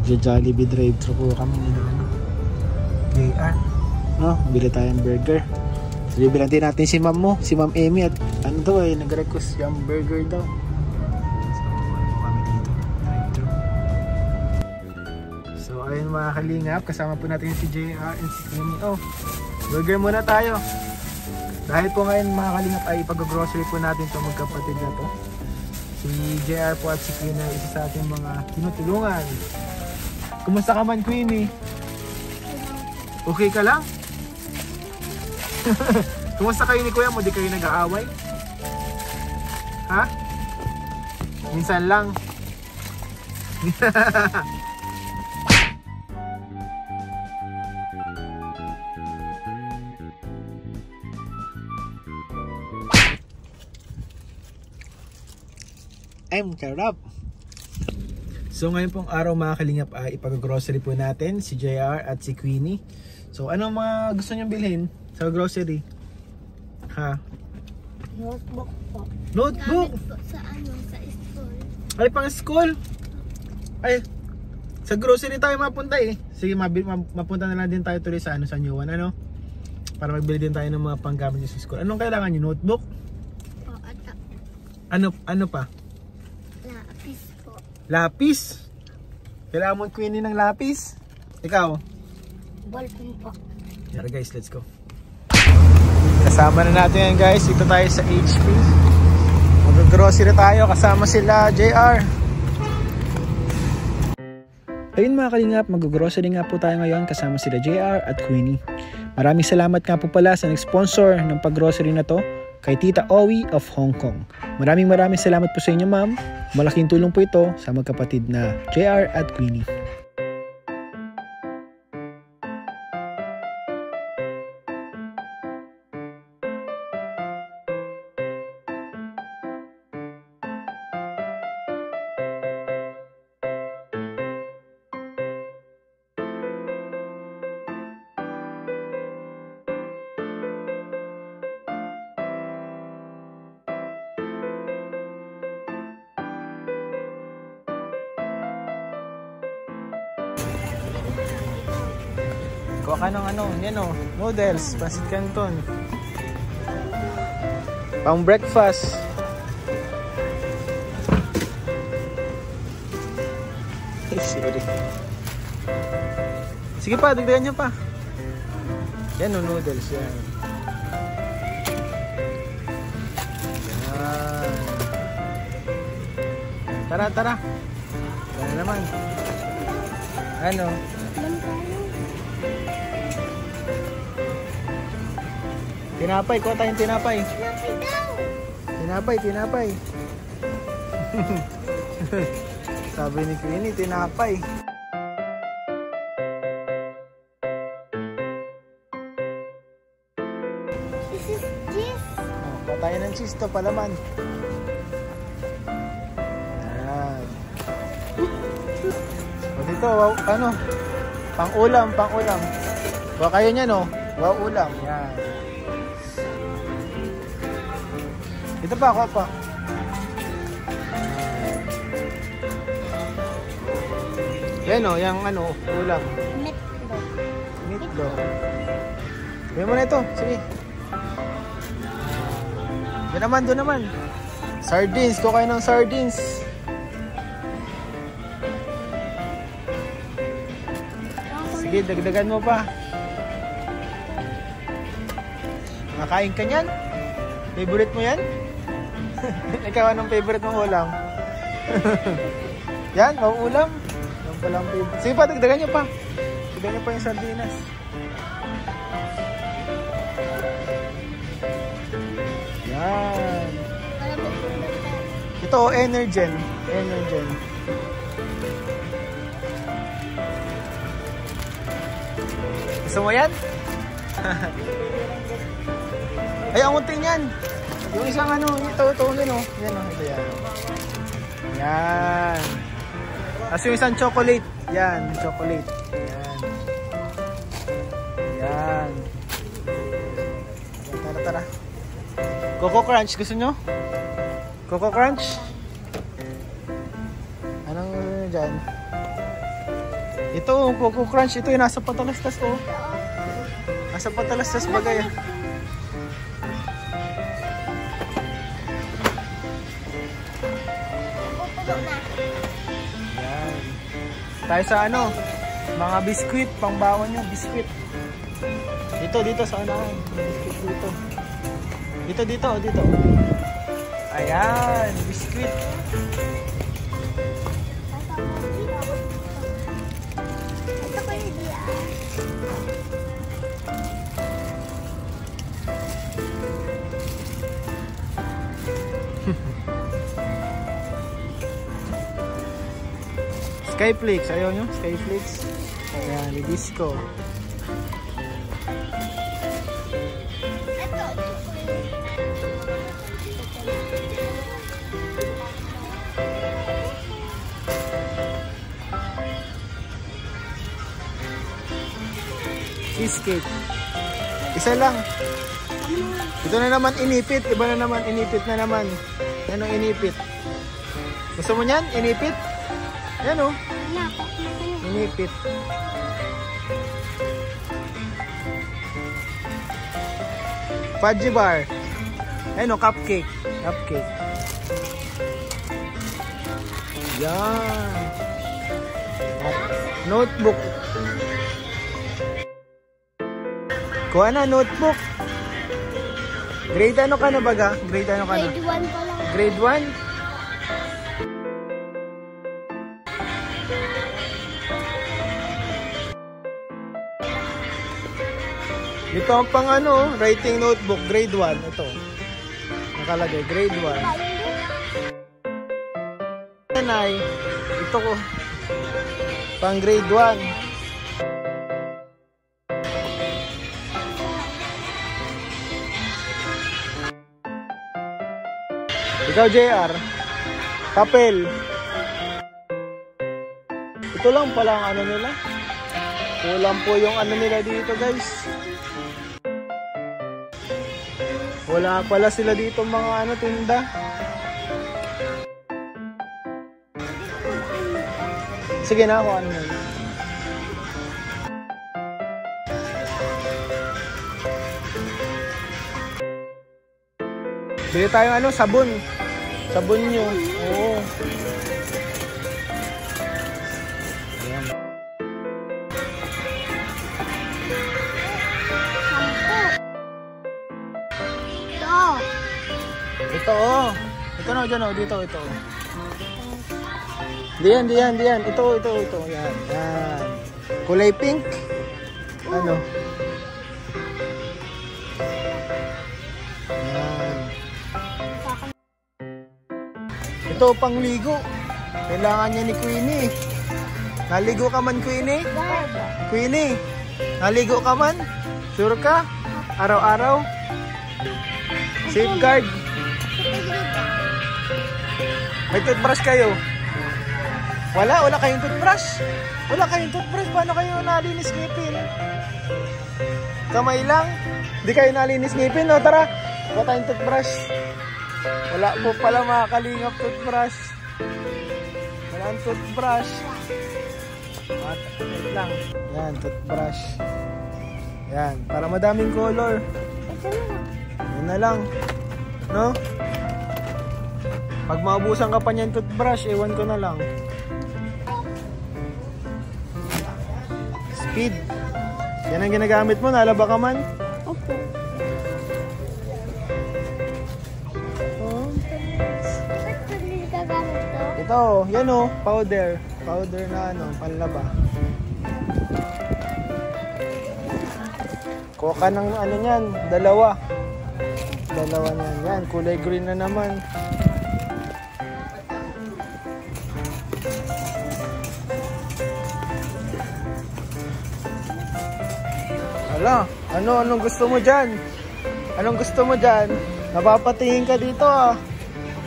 Jollibee drive-thru po kami ng ano, JR. No, bili tayong burger. So, bibilan din natin si ma'am mo, si ma'am Amy at ano daw eh, nag-request yung burger daw. So, ano kami dito, drive-thru. So, ayun mga kalingap, kasama po natin si JR and si Amy. Oh, burger muna tayo. Dahil po ngayon mga kalingap ay pag-grocery po natin itong magkapatid na to. Si JR po at si Queen ay isa sa ating mga tinutulungan. Kumusta ka man, Queenie? Okay ka lang? Kumusta kayo ni kuya mo? Di kayo nag-aaway? Ha? Minsan lang. I'm karap. So ngayon pong araw mga kalingap ay ipag-grocery po natin si JR at si Queenie. So anong mga gusto niyong bilhin sa grocery? Ha? Notebook po. Notebook? Po sa ano, sa school. Ay, pang school? Ay, sa grocery tayo mapunta eh. Sige, mapunta na lang din tayo tuloy sa ano, sa New One, ano? Para magbili din tayo ng mga panggamit sa school. Anong kailangan niyo? Notebook? Po, at Ano pa? lapis po. Lapis? Kailangan mo Queenie ng lapis? Ikaw? Ballpen po. Yara guys, let's go. Kasama na natin yan guys. Dito tayo sa HP. Mag-grocery tayo kasama sila JR. Ayun mga kalingap, mag-grocery nga po tayo ngayon kasama sila JR at Queenie. Maraming salamat nga po pala sa nag-sponsor ng pag-grocery na to kay Tita Owie of Hong Kong. Maraming salamat po sa inyo ma'am. Malaking tulong po ito sa magkapatid na JR at Queenie. Kuha ka ng ano, yan o, noodles, pancit canton. Pang breakfast. Sorry. Sige pa, dagdagan nyo pa. Yan o, noodles, yan. Yan. Tara. Yan naman. Ano? Tinapay, kuha tayong tinapay. Tinapay. Sabi ni Queenie, tinapay. This is cheese. Kuha tayo ng cheese to, palaman. Ayan. O dito, wow, ano? Pang-ulam. Kuha kayo niyan, no? Wow, ulam. Yan. Ito pa, ako pa. Yan o, yung ano, ulam. Meatball. Gawin mo na ito, sige. Doon naman. Sardines, kuha kayo ng sardines. Sige, dagdagan mo pa. Nakain ka niyan? Favorite mo yan? Ikaw, anong favorite mong ulam? Yan, ulam. Yan palang favorite. Sige pa, dagdagan nyo pa. Dagdagan nyo pa yung sardinas. Yan. Ito, Energen. Gusto mo yan? Ay, ang unting yan. Yung isang ano, ito din oh. Yan oh, ito yan. Yan. Tapos yung isang chocolate. Yan, chocolate. Yan. Tara. Coco Crunch, gusto nyo? Coco Crunch? Anong dyan? Ito, Coco Crunch. Ito yung nasa patalastas, oh. Nasa patalastas bagay. Yan. Tayo sa ano? Mga biskwit. Pangbawan nyo, biskwit. Dito sa unahan. Biskwit dito. Dito. Ayan, biskwit. Skyflakes, ayaw nyo? Skyflakes. Ayan, Libisco. Cheesecake. Isa lang. Ito na naman inipit. Iba na naman. Inipit na naman. Yan o, inipit. Gusto mo nyan? Inipit? Yan o. Inipit. Fudgy bar. Yan o, cupcake. Cupcake. Yan. Notebook. Kuha na, notebook. Grade ano ka na baga? Grade ano ka na? Grade 1 pa lang. Grade 1? Ito ang pang ano, writing notebook, grade 1. Ito. Nakalagay, grade 1. Yan ay, ito ko. Pang grade 1. Ikaw, JR, papel. Ito lang pala ang ano nila. Kulang po yung ano nila dito, guys. Wala pala sila dito mga ano, tinda. Sige na ako, ano na. Bili tayo ano, sabon. Sabon nyo. Oo. Ayan. Ito oh. Ito na, dyan oh. Dito, ito. Diyan. Ito. Yan. Yan. Kulay pink. Ano? Ito pangligo. Kailangan niya ni Queenie. Naligo ka man, Queenie? Queenie, naligo ka man? Sure ka? Araw-araw? Safeguard. May toothbrush kayo? Wala kayong toothbrush. Paano kayo nalinis ngipin? Kamay lang? Di kayo nalinis ngipin, no? Tara, wala tayong toothbrush. Wala po pala mga kalingap toothbrush. Walang toothbrush. Wait lang. Yan, toothbrush. Yan, para madaming color. Yan na lang. No? Pag maubusan ka pa niyan toothbrush, ewan ko na lang. Speed. Yan ang ginagamit mo, nalaba ka man? Opo. Ito, yan o, powder. Powder na ano, panlaba. Kuha ka ng ano yan, dalawa. Dalawa niyan. Yan, kulay green na naman. Hala, anong gusto mo dyan? Anong gusto mo dyan? Napapatingin ka dito ah.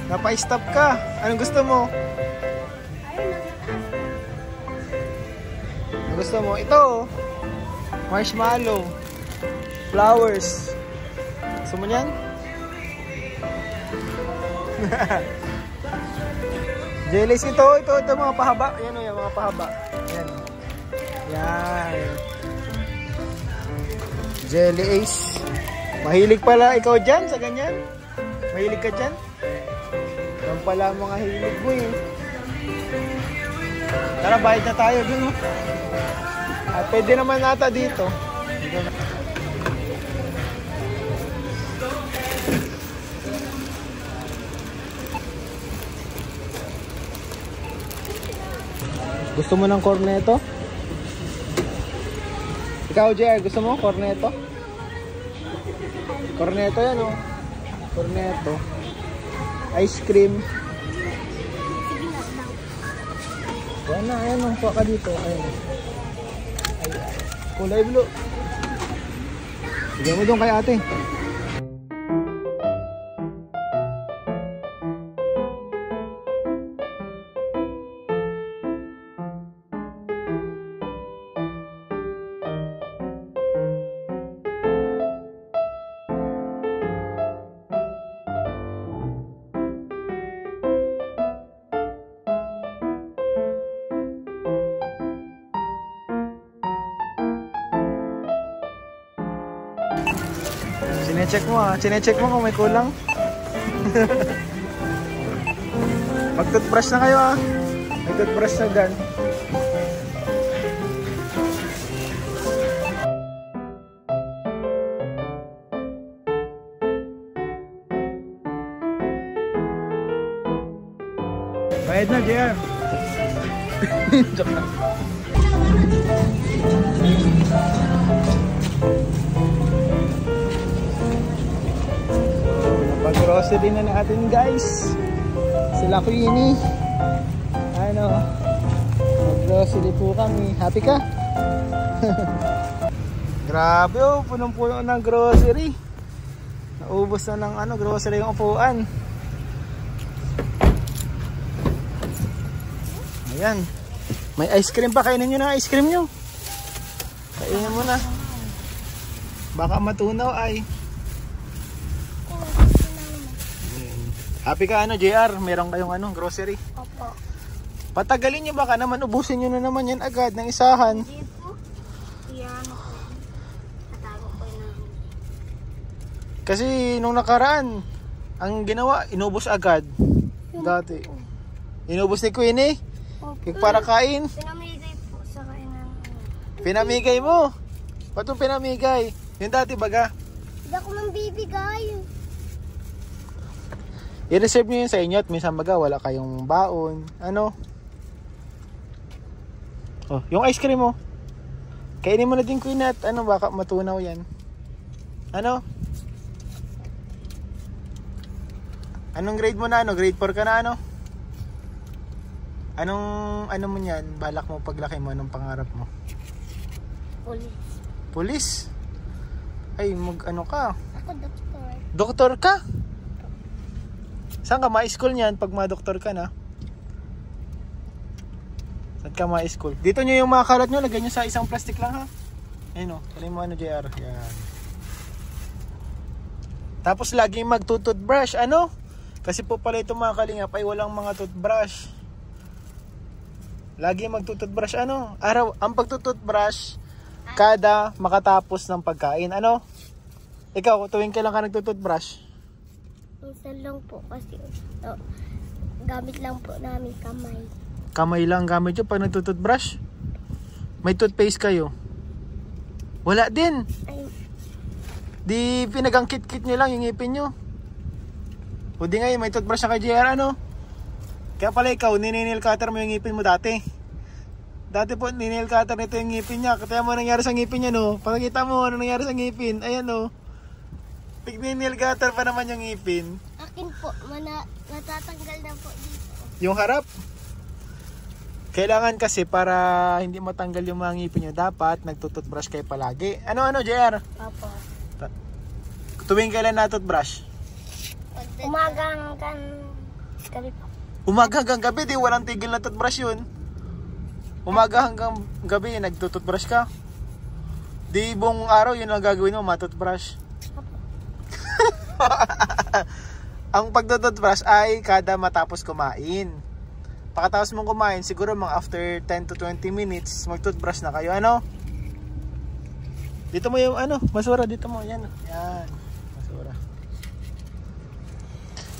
Napa-stop ka. Anong gusto mo? Anong gusto mo? Ito. Marshmallow. Flowers. Gusto mo yan? Jellies ito. Ito mga pahaba. Yan o, yung mga pahaba. Yan. Yan. Jelly Ace. Mahilig pala ikaw dyan sa ganyan? Mahilig ka dyan? Yan pala ang mga hilig mo eh. Tara, bayad na tayo dun. At pwede naman nata dito. Gusto mo ng corneto? Ikaw, JR, gusto mo corneto? Corneto yan, oh. Corneto. Ice cream. Yan na, ayan, oh. Kuha ka dito. Ayan. Ayan. Kulay blue. Bigyan mo doon kay ate. Sinecheck mo kung may kulang. Mag-toothbrush na kayo ah. May toothbrush na dyan. Bayad na, JR. Joke lang. Pag-grocery na natin guys. Sila Queenie. Ano, mag-grocery po kami. Happy ka? Grabe oh, punong-puno ng grocery. Naubos na ng grocery yung upuan. Ayan. May ice cream pa. Kainin nyo na ice cream nyo. Kainin mo na. Baka matunaw ay. Happy ka JR? Meron kayong grocery? Opo. Patagalin nyo baka naman, ubusin nyo na naman yan agad ng isahan. Hindi po. Iyan ako. Natago ko na. Kasi nung nakaraan, ang ginawa, inubos agad. Dati. Inubos ni Queenie? Kaya para kain? Pinamigay po sa kainan. Pinamigay mo? Ba't yung pinamigay? Yung dati baga? Hindi ako nang bibigay. I-reserve nyo yun sa inyo at minsan baga wala kayong baon. Ano? Oh, yung ice cream mo. Kainin mo na din Queen at baka matunaw yan. Ano? Anong grade mo na Grade 4 ka na Anong mo yan? Balak mo paglaki mo, anong pangarap mo? Police. Police? Ay, ka? Ako doktor. Doktor ka? Saan ka ma-school niyan pag ma-doktor ka na? Saan ka ma-school? Dito nyo yung mga kalat nyo, lagyan nyo sa isang plastic lang ha. Ayun o, tuloy mo JR. Yan. Tapos laging mag-toothbrush. Kasi po pala itong mga kalingap ay walang mga toothbrush. Lagi mag-toothbrush. Ang pag-toothbrush kada makatapos ng pagkain. Ikaw, tuwing kailan ka nag-toothbrush? Minsan lang po kasi gamit lang po namin kamay. Kamay lang gamit nyo pag nag-toothbrush? May toothpaste kayo? Wala din. Ay. Di pinagangkit-kit nyo lang yung ngipin nyo. O di ngayon may toothbrush na kay JR Kaya pala ikaw, nininail cutter mo yung ngipin mo dati. Dati po, nininail cutter nito yung ngipin niya. Kaya mo nangyari sa ngipin niya Pagkakita mo ano nangyari sa ngipin. Ayan Tigninil cutter pa naman yung ngipin. Akin po, natatanggal na po dito. Yung harap. Kailangan kasi para hindi matanggal yung mga ngipin nyo, dapat nagtututbrush kayo palagi. JR? Opo. Tuwing kailan na-toothbrush? Umaga hanggang gabi po. Umaga hanggang gabi, di walang tigil na toothbrush yun. Umaga hanggang gabi, nagtututbrush ka. Di buong araw yun ang gagawin mo, matutbrush. Ang pagtututbrush ay kada matapos kumain. Pakatapos mong kumain, siguro mga after 10 to 20 minutes, mag-toothbrush na kayo. Ano? Dito mo yung ano, basura. Dito mo. Yan. Yan. Basura.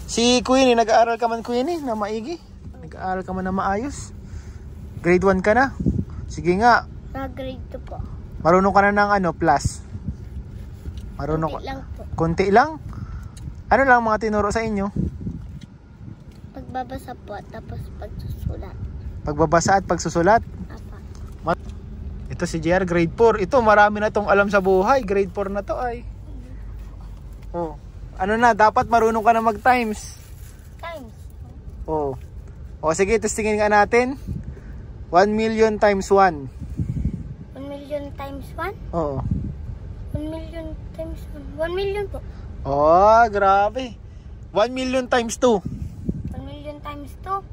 Si Queenie, nag-aaral ka man, Queenie, na maigi? Nag-aaral ka man na maayos? Grade 1 ka na? Sige nga. Grade 2 po. Marunong ka na ng ano, plus? Marunong Kunti lang po. Kunti lang? Ano lang mga tinuro sa inyo? Pagbabasa po, tapos pagsusulat. Pagbabasa at pagsusulat? Apa. Ito si JR, grade 4. Ito, marami na tong alam sa buhay. Grade 4 na to ay. Oh. Ano na, dapat marunong ka na mag-times. Times. Oh. O sige, testingin nga natin. 1 million times 1. 1 million times 1? Oo. 1 million times 1. 1 million po. Oh, grabe. 1 million times 2. 1 million times 2.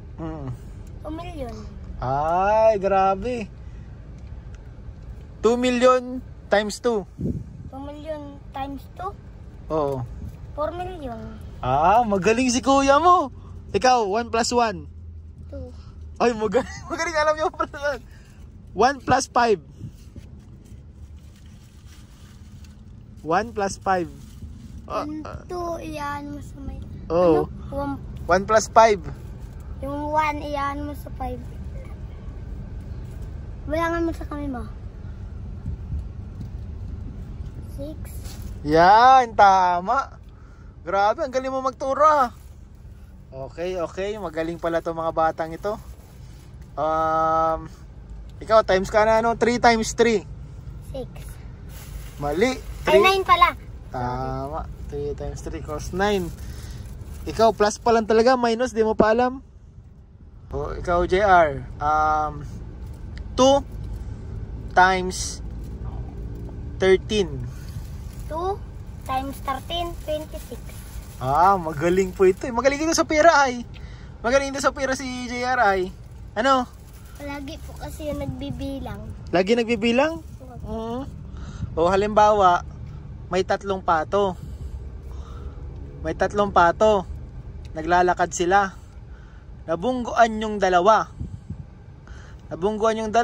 2 million. Ay, grabe. 2 million times 2. 2 million times 2? Oo. 4 million. Ah, magaling si kuya mo. Ikaw, 1 plus 1. 2. Ay, magaling. Magaling, alam niyo. 1 plus 5. 1 plus 5. 2, iyan mo sa may... Oo. Ano? 1 plus 5. Yung 1, iyan mo sa 5. Bilangan mo sa kami mo. 6. Yan, tama. Grabe, ang galing mo magturo ah. Okay, okay. Magaling pala itong mga batang ito. Ikaw, times ka na ano? 3 times 3. 6. Mali. Ay, 9 pala. Tama. 3 times 3 equals 9. Ikaw, plus pa lang talaga. Minus, di mo pa alam. O, ikaw, JR. 2 times 13. 2 times 13, 26. Ah, magaling po ito. Magaling ito sa pera ay. Magaling ito sa pera si JR ay. Ano? Lagi po kasi yung nagbibilang. Lagi nagbibilang? O halimbawa, may 3 pato. May 3 pato. Naglalakad sila. Nabungguan yung 2. Nabungguan yung 2.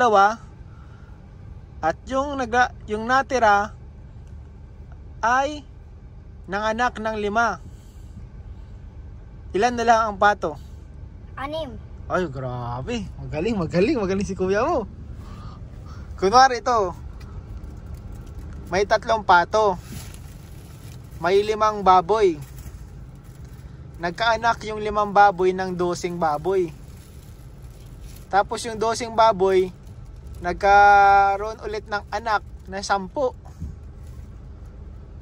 At yung natira ay nanganak ng 5. Ilan na lang ang pato? 6. Ay, grabe. Magaling, magaling. Magaling si kuya mo. Kunwari ito. May 3 pato. May 5 baboy. Nagkaanak yung 5 baboy ng 12 baboy. Tapos yung 12 baboy, nagkaroon ulit ng anak na 10.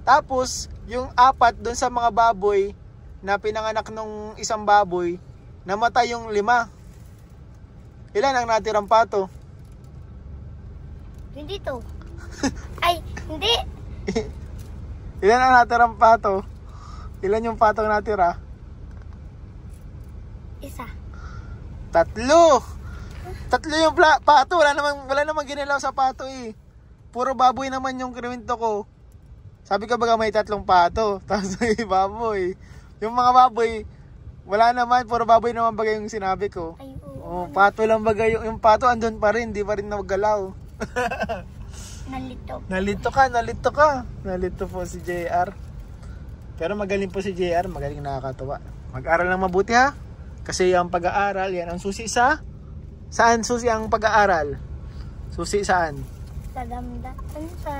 Tapos, yung 4 dun sa mga baboy na pinanganak nung isang baboy, namatay yung 5. Ilan ang natirang pato? Hindi to. Ay, hindi. Ilan ang natirang pato? Ilan yung patong natira? 1. 3. 3 yung pato. Wala namang ginilaw sa pato eh. Puro baboy naman yung kriwento ko. Sabi ka baga may 3 pato. Tapos may baboy. Yung mga baboy, wala naman. Puro baboy naman bagay yung sinabi ko. Ay, Oh, pato lang bagay. Yung pato andun pa rin. Di pa rin nagalaw. Nalito. Nalito ka. Nalito po si JR. Pero magaling po si JR. Magaling, nakakatawa. Mag-aral lang mabuti ha. Kasi ang pag-aaral, yan ang susi sa... Saan susi ang pag-aaral? Susi saan? Sa damdamin, sa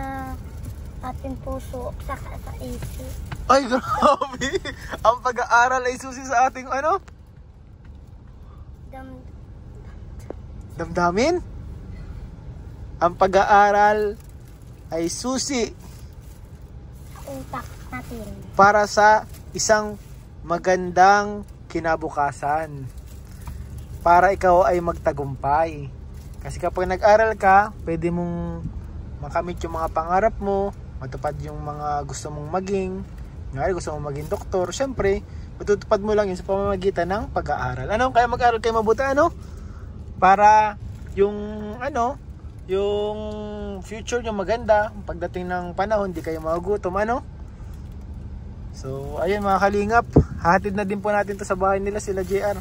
ating puso, saka sa isip. Ay, grabe! Ang pag-aaral ay susi sa ating ano? Damdamin? Ang pag-aaral ay susi Sa utak natin. para sa isang magandang kinabukasan. Para ikaw ay magtagumpay. Kasi kapag nag-aral ka, pwede mong makamit yung mga pangarap mo, matupad yung mga gusto mong maging. Ngayon, gusto mong maging doktor. Siyempre, matutupad mo lang yun sa pamamagitan ng pag-aaral. Ano? Kaya mag-aaral kayo mabuti, ano? Para yung, yung future nyo maganda. Pagdating ng panahon, di kayo magugutom, ano? So, ayun mga kalingap. Hatid na din po natin to sa bahay nila, sila JR.